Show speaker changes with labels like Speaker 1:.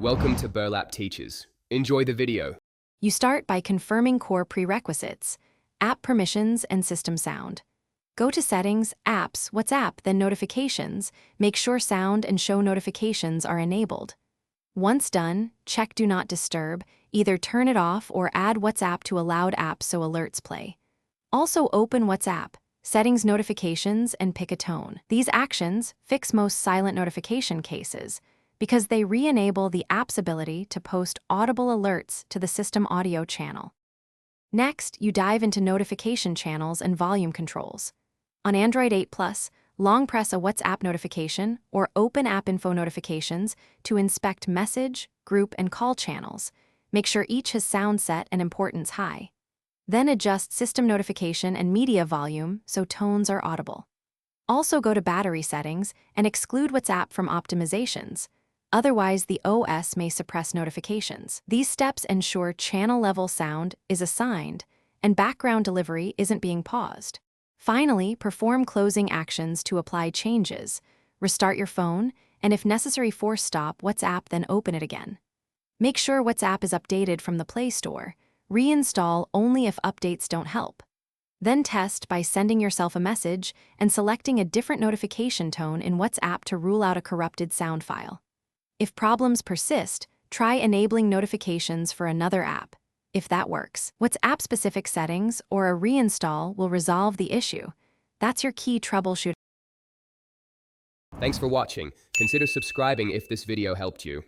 Speaker 1: Welcome to Burlap Teachers. Enjoy the video.
Speaker 2: You start by confirming core prerequisites, app permissions and system sound. Go to Settings, Apps, WhatsApp, then Notifications. Make sure Sound and Show Notifications are enabled. Once done, check Do Not Disturb. Either turn it off or add WhatsApp to allowed apps so alerts play. Also open WhatsApp, Settings Notifications, and pick a tone. These actions fix most silent notification cases, because they re-enable the app's ability to post audible alerts to the system audio channel. Next, you dive into notification channels and volume controls. On Android 8 Plus, long press a WhatsApp notification or open App Info notifications to inspect message, group, and call channels. Make sure each has sound set and importance high. Then adjust system notification and media volume so tones are audible. Also go to battery settings and exclude WhatsApp from optimizations. Otherwise, the OS may suppress notifications. These steps ensure channel-level sound is assigned and background delivery isn't being paused. Finally, perform closing actions to apply changes. Restart your phone, and if necessary, force stop WhatsApp, then open it again. Make sure WhatsApp is updated from the Play Store. Reinstall only if updates don't help. Then test by sending yourself a message and selecting a different notification tone in WhatsApp to rule out a corrupted sound file. If problems persist, try enabling notifications for another app. If that works, WhatsApp-specific settings or a reinstall will resolve the issue. That's your key troubleshooting.
Speaker 1: Thanks for watching. Consider subscribing if this video helped you.